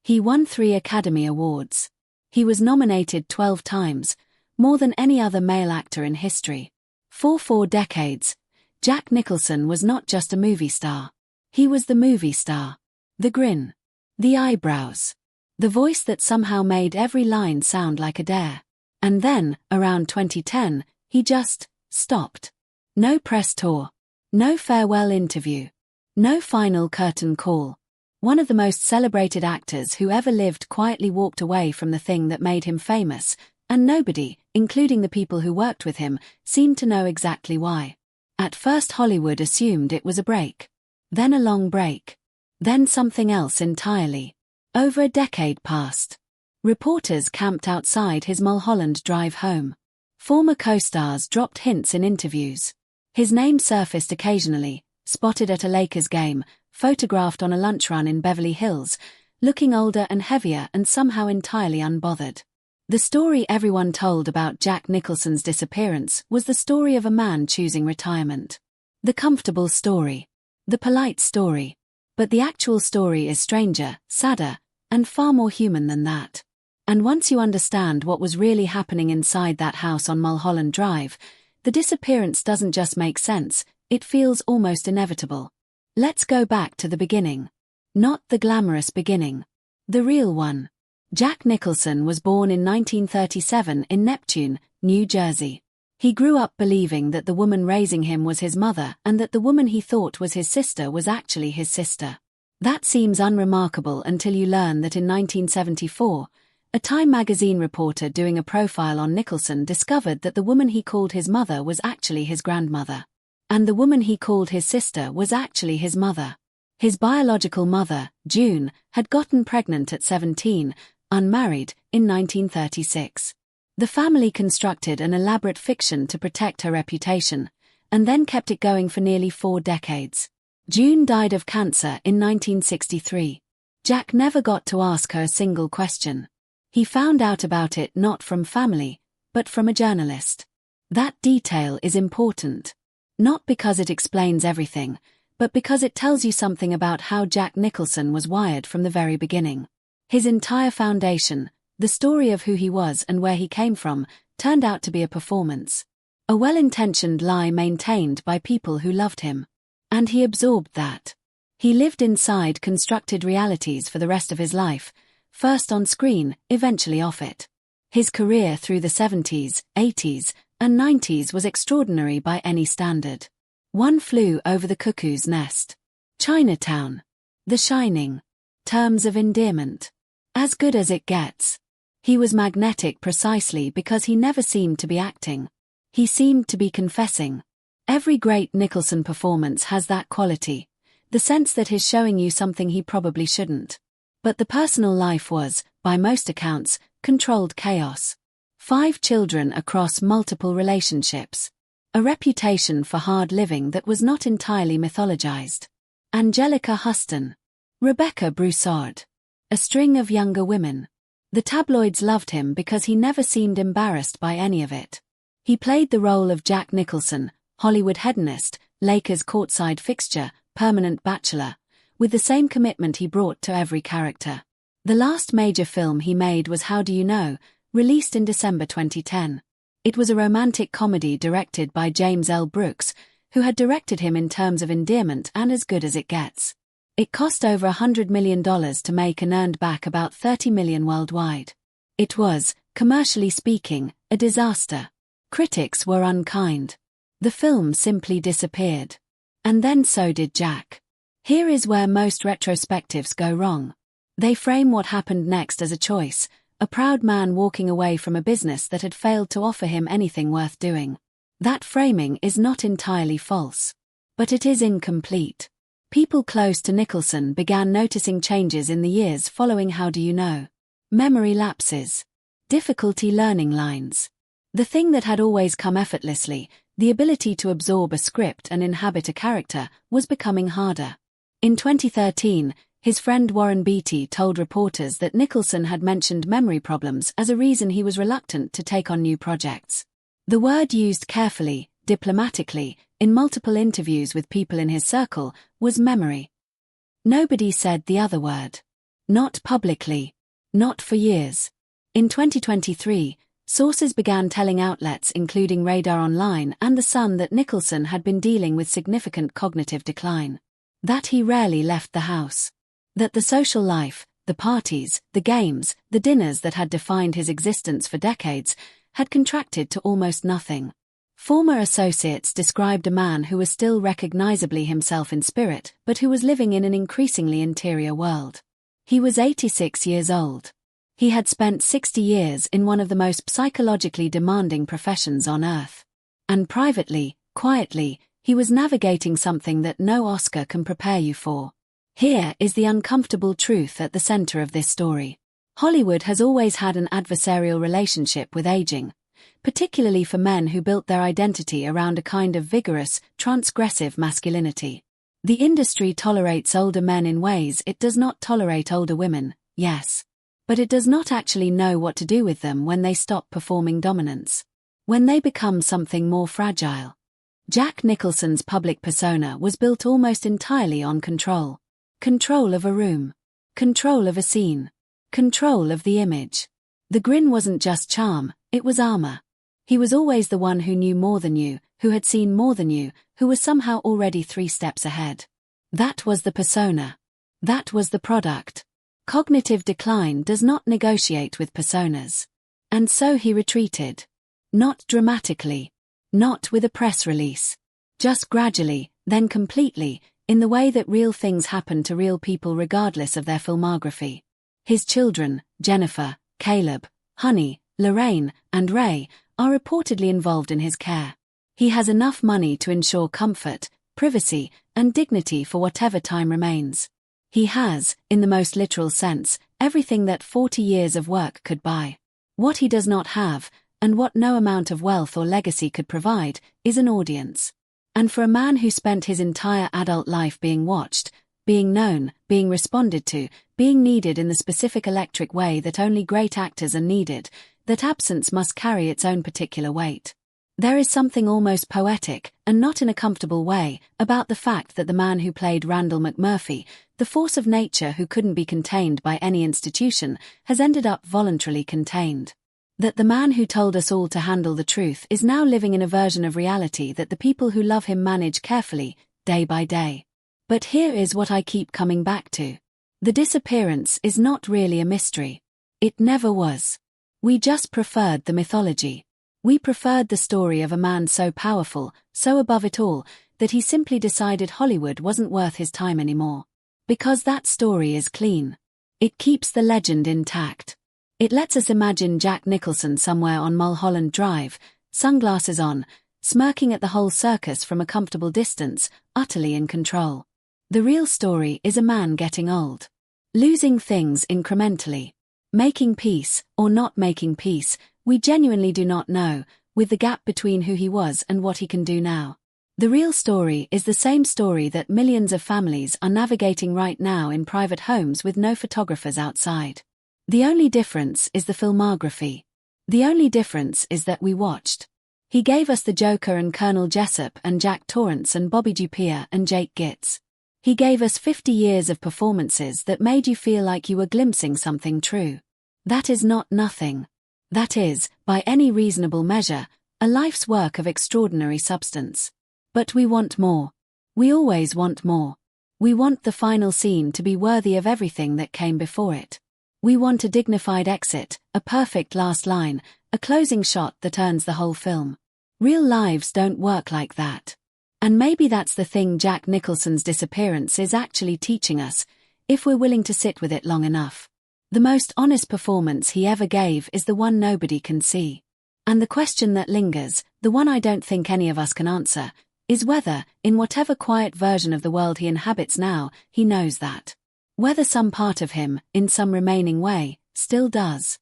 He won 3 Academy Awards. He was nominated 12 times, more than any other male actor in history. For 4 decades, Jack Nicholson was not just a movie star. He was the movie star. The grin. The eyebrows. The voice that somehow made every line sound like a dare. And then, around 2010, he just stopped. No press tour. No farewell interview. No final curtain call. One of the most celebrated actors who ever lived quietly walked away from the thing that made him famous, and nobody, including the people who worked with him, seemed to know exactly why. At first Hollywood assumed it was a break. Then a long break. Then something else entirely. Over a decade passed. Reporters camped outside his Mulholland Drive home. Former co-stars dropped hints in interviews. His name surfaced occasionally, spotted at a Lakers game, photographed on a lunch run in Beverly Hills, looking older and heavier and somehow entirely unbothered. The story everyone told about Jack Nicholson's disappearance was the story of a man choosing retirement. The comfortable story. The polite story. But the actual story is stranger, sadder, and far more human than that. And once you understand what was really happening inside that house on Mulholland Drive, the disappearance doesn't just make sense, it feels almost inevitable. Let's go back to the beginning. Not the glamorous beginning. The real one. Jack Nicholson was born in 1937 in Neptune, New Jersey. He grew up believing that the woman raising him was his mother and that the woman he thought was his sister was actually his sister. That seems unremarkable until you learn that in 1974, a Time magazine reporter doing a profile on Nicholson discovered that the woman he called his mother was actually his grandmother. And the woman he called his sister was actually his mother. His biological mother, June, had gotten pregnant at 17, unmarried, in 1936. The family constructed an elaborate fiction to protect her reputation, and then kept it going for nearly 4 decades. June died of cancer in 1963. Jack never got to ask her a single question. He found out about it not from family, but from a journalist. That detail is important. Not because it explains everything, but because it tells you something about how Jack Nicholson was wired from the very beginning. His entire foundation, the story of who he was and where he came from, turned out to be a performance. A well-intentioned lie maintained by people who loved him. And he absorbed that. He lived inside constructed realities for the rest of his life, first on screen, eventually off it. His career through the 70s, 80s, and 90s was extraordinary by any standard. One Flew Over the Cuckoo's Nest. Chinatown. The Shining. Terms of Endearment. As good as it gets. He was magnetic precisely because he never seemed to be acting. He seemed to be confessing. Every great Nicholson performance has that quality, the sense that he's showing you something he probably shouldn't. But the personal life was, by most accounts, controlled chaos. 5 children across multiple relationships. A reputation for hard living that was not entirely mythologized. Angelica Huston. Rebecca Broussard. A string of younger women. The tabloids loved him because he never seemed embarrassed by any of it. He played the role of Jack Nicholson, Hollywood hedonist, Lakers courtside fixture, permanent bachelor, with the same commitment he brought to every character. The last major film he made was How Do You Know, released in December 2010. It was a romantic comedy directed by James L. Brooks, who had directed him in Terms of Endearment and As Good as It Gets. It cost over $100 million to make and earned back about $30 million worldwide. It was, commercially speaking, a disaster. Critics were unkind. The film simply disappeared. And then so did Jack. Here is where most retrospectives go wrong. They frame what happened next as a choice, a proud man walking away from a business that had failed to offer him anything worth doing. That framing is not entirely false. But it is incomplete. People close to Nicholson began noticing changes in the years following How Do You Know? Memory lapses. Difficulty learning lines. The thing that had always come effortlessly, the ability to absorb a script and inhabit a character, was becoming harder. In 2013, his friend Warren Beatty told reporters that Nicholson had mentioned memory problems as a reason he was reluctant to take on new projects. The word used carefully, diplomatically, in multiple interviews with people in his circle, was memory. Nobody said the other word. Not publicly. Not for years. In 2023, sources began telling outlets including Radar Online and The Sun that Nicholson had been dealing with significant cognitive decline. That he rarely left the house. That the social life, the parties, the games, the dinners that had defined his existence for decades, had contracted to almost nothing. Former associates described a man who was still recognizably himself in spirit, but who was living in an increasingly interior world. He was 86 years old. He had spent 60 years in one of the most psychologically demanding professions on earth. And privately, quietly, he was navigating something that no Oscar can prepare you for. Here is the uncomfortable truth at the center of this story. Hollywood has always had an adversarial relationship with aging, particularly for men who built their identity around a kind of vigorous, transgressive masculinity. The industry tolerates older men in ways it does not tolerate older women, yes. But it does not actually know what to do with them when they stop performing dominance. When they become something more fragile. Jack Nicholson's public persona was built almost entirely on control. Control of a room. Control of a scene. Control of the image. The grin wasn't just charm, it was armor. He was always the one who knew more than you, who had seen more than you, who was somehow already 3 steps ahead. That was the persona. That was the product. Cognitive decline does not negotiate with personas. And so he retreated. Not dramatically. Not with a press release. Just gradually, then completely, in the way that real things happen to real people regardless of their filmography. His children, Jennifer, Caleb, Honey, Lorraine, and Ray, are reportedly involved in his care. He has enough money to ensure comfort, privacy, and dignity for whatever time remains. He has, in the most literal sense, everything that 40 years of work could buy. What he does not have, and what no amount of wealth or legacy could provide, is an audience. And for a man who spent his entire adult life being watched, being known, being responded to, being needed in the specific electric way that only great actors are needed, that absence must carry its own particular weight. There is something almost poetic, and not in a comfortable way, about the fact that the man who played Randall McMurphy, the force of nature who couldn't be contained by any institution, has ended up voluntarily contained. That the man who told us all to handle the truth is now living in a version of reality that the people who love him manage carefully, day by day. But here is what I keep coming back to. The disappearance is not really a mystery. It never was. We just preferred the mythology. We preferred the story of a man so powerful, so above it all, that he simply decided Hollywood wasn't worth his time anymore. Because that story is clean. It keeps the legend intact. It lets us imagine Jack Nicholson somewhere on Mulholland Drive, sunglasses on, smirking at the whole circus from a comfortable distance, utterly in control. The real story is a man getting old. Losing things incrementally. Making peace, or not making peace, we genuinely do not know, with the gap between who he was and what he can do now. The real story is the same story that millions of families are navigating right now in private homes with no photographers outside. The only difference is the filmography. The only difference is that we watched. He gave us the Joker and Colonel Jessup and Jack Torrance and Bobby Dupere and Jake Gitz. He gave us 50 years of performances that made you feel like you were glimpsing something true. That is not nothing. That is, by any reasonable measure, a life's work of extraordinary substance. But we want more. We always want more. We want the final scene to be worthy of everything that came before it. We want a dignified exit, a perfect last line, a closing shot that earns the whole film. Real lives don't work like that. And maybe that's the thing Jack Nicholson's Disappearance is actually teaching us, if we're willing to sit with it long enough. The most honest performance he ever gave is the one nobody can see. And the question that lingers, the one I don't think any of us can answer, is whether, in whatever quiet version of the world he inhabits now, he knows that. Whether some part of him, in some remaining way, still does.